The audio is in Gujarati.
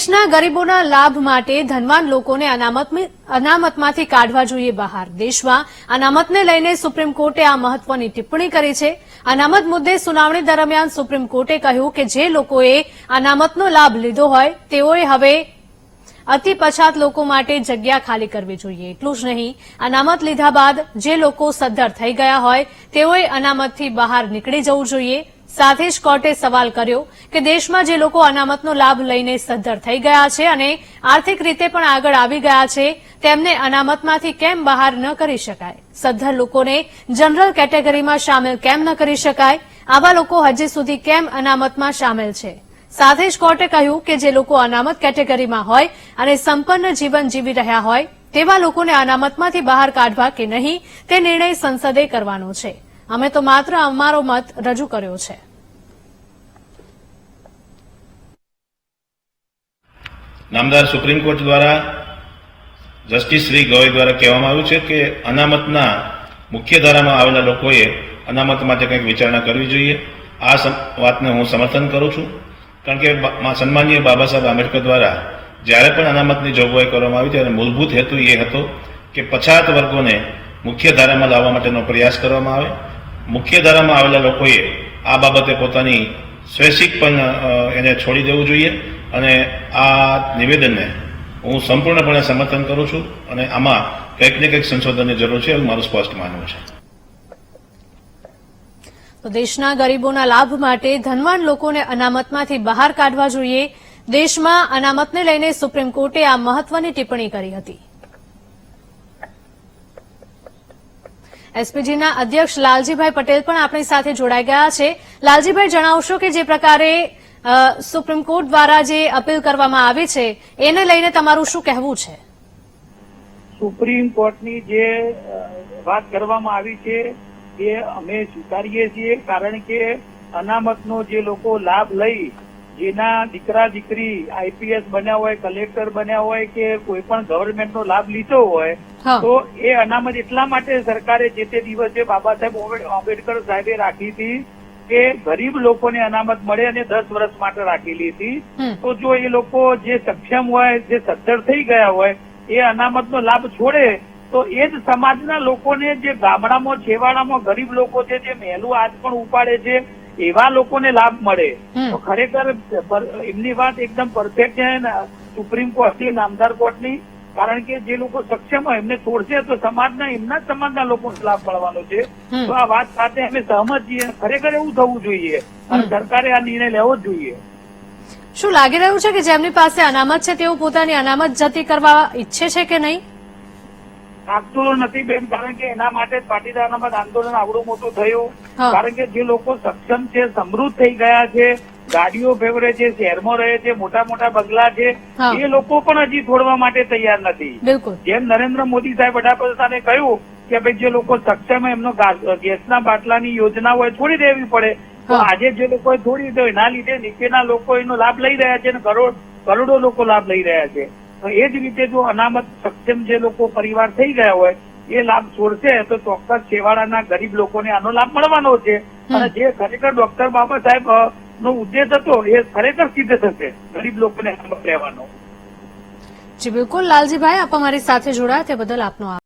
દેશના ગરીબોના લાભ માટે ધનવાન લોકોને અનામતમાંથી કાઢવા જોઈએ બહાર. દેશમાં અનામતને લઈને સુપ્રીમ કોર્ટે આ મહત્વની ટિપ્પણી કરી છે. અનામત મુદ્દે સુનાવણી દરમિયાન સુપ્રીમ કોર્ટે કહ્યું કે જે લોકોએ અનામતનો લાભ લીધો હોય તેઓએ હવે અતિ પછાત લોકો માટે જગ્યા ખાલી કરવી જોઈએ. એટલું જ નહીં, અનામત લીધા બાદ જે લોકો સદ્ધર થઈ ગયા હોય તેઓએ અનામતથી બહાર નીકળી જવું જોઈએ. સાથે જ કોર્ટે સવાલ કર્યો કે દેશમાં જે લોકો અનામતનો લાભ લઈને સદ્ધર થઈ ગયા છે અને આર્થિક રીતે પણ આગળ આવી ગયા છે તેમને અનામતમાંથી કેમ બહાર ન કરી શકાય? સદ્ધર લોકોને જનરલ કેટેગરીમાં સામેલ કેમ ન કરી શકાય? આવા લોકો હજી સુધી કેમ અનામતમાં સામેલ છે? સાથે જ કોર્ટે કહ્યું કે જે લોકો અનામત કેટેગરીમાં હોય અને સંપન્ન જીવન જીવી રહ્યા હોય તેવા લોકોને અનામતમાંથી બહાર કાઢવા કે નહીં તે નિર્ણય સંસદે કરવાનો છે. અમે તો માત્ર અમારો મત રજૂ કર્યો છે. નામદાર સુપ્રીમ કોર્ટ દ્વારા જસ્ટિસ શ્રી ગોયલ દ્વારા કહેવામાં આવ્યું છે કે અનામતના મુખ્ય ધારામાં આવેલા લોકોએ અનામત માટે કંઈક વિચારણા કરવી જોઈએ. આ વાતને હું સમર્થન કરું છું, કારણ કે સન્માનીય બાબા સાહેબ આંબેડકર દ્વારા જ્યારે પણ અનામતની જોગવાઈ કરવામાં આવી ત્યારે મૂળભૂત હેતુ એ હતો કે પછાત વર્ગોને મુખ્ય ધારામાં લાવવા માટેનો પ્રયાસ કરવામાં આવે. મુખ્ય ધારામાં આવેલા લોકોએ આ બાબતે પોતાની સ્વૈચ્છિક પણ એને છોડી દેવું જોઈએ અને આ નિવેદનને હું સંપૂર્ણપણે સમર્થન કરું છું અને આમાં કંઈક ને કંઈક સંશોધનની જરૂર છે એવું મારું સ્પષ્ટ માનવું છે. તો દેશના ગરીબોના લાભ માટે ધનવાન લોકોને અનામતમાંથી બહાર કાઢવા જોઈએ. દેશમાં અનામતને લઈને સુપ્રીમ કોર્ટે આ મહત્વની ટિપ્પણી કરી હતી. એસપીજીના અધ્યક્ષ લાલજીભાઈ પટેલ પણ આપણી સાથે જોડાઈ ગયા છે. લાલજીભાઈ, જણાવશો કે જે પ્રકારે સુપ્રીમ કોર્ટ દ્વારા જે અપીલ કરવામાં આવી છે એને લઈને તમારું શું કહેવું છે? સુપ્રીમ કોર્ટની જે વાત કરવામાં આવી છે એ અમે સ્વીકારીએ છીએ, કારણ કે અનામતનો જે લોકો લાભ લઈ જેના દીકરા દીકરી આઈપીએસ બન્યા હોય, કલેક્ટર બન્યા હોય કે કોઈ પણ ગવર્મેન્ટનો લાભ લીધો હોય તો એ અનામત એટલા માટે સરકારે જે તે દિવસે બાબા સાહેબ આંબેડકર સાહેબે રાખી હતી કે ગરીબ લોકોને અનામત મળે અને 10 વર્ષ માટે રાખેલી હતી. તો જો એ લોકો જે સક્ષમ હોય, જે સદ્ધર થઈ ગયા હોય એ અનામતનો લાભ છોડે તો એ જ સમાજના લોકોને, જે ગામડામાં છેવાડામાં ગરીબ લોકો છે, જે મહેલું આજ પણ ઉપાડે છે એવા લોકોને લાભ મળે. તો ખરેખર એમની વાત એકદમ પરફેક્ટ છે સુપ્રીમ કોર્ટની, નામદાર કોર્ટની, કારણ કે જે લોકો સક્ષમ હોય એમને છોડશે તો સમાજના, એમના જ સમાજના લોકોને લાભ મળવાનો છે. તો આ વાત સાથે અમે સહમત છીએ. ખરેખર એવું થવું જોઈએ અને સરકારે આ નિર્ણય લેવો જ જોઈએ. શું લાગી રહ્યું છે કે જેમની પાસે અનામત છે તેઓ પોતાની અનામત જતી કરવા ઈચ્છે છે કે નહીં? લાગતું નથી બેન, કારણ કે એના માટે પાટીદાર અનામત આંદોલન આવડું મોટું થયું. કારણ કે જે લોકો સક્ષમ છે, સમૃદ્ધ થઈ ગયા છે, ગાડીઓ ફેવરે છે, શહેરમાં રહે છે, મોટા મોટા બંગલા છે, એ લોકો પણ હજી છોડવા માટે તૈયાર નથી. જેમ નરેન્દ્ર મોદી સાહેબ વડાપ્રધાને કહ્યું કે ભાઈ જે લોકો સક્ષમ એમનો ગેસના બાટલાની યોજના હોય છોડી દેવી પડે, તો આજે જે લોકોએ છોડી દીધો એના લીધે નીચેના લોકો એનો લાભ લઈ રહ્યા છે અને કરોડો લોકો લાભ લઈ રહ્યા છે. તો એ જ રીતે જો અનામત સક્ષમ જે લોકો પરિવાર થઈ ગયા હોય એ લાભ છોડશે તો ચોક્કસ છેવાડાના ગરીબ લોકોને આનો લાભ મળવાનો છે. અને જે ખરેખર ડોક્ટર બાબા સાહેબ નો ઉદ્દેશ હતો એ ખરેખર સિદ્ધ થશે, ગરીબ લોકોને અનામત લેવાનો. જી બિલકુલ લાલજીભાઈ, આપ અમારી સાથે જોડાયા તે બદલ આપનો આભાર.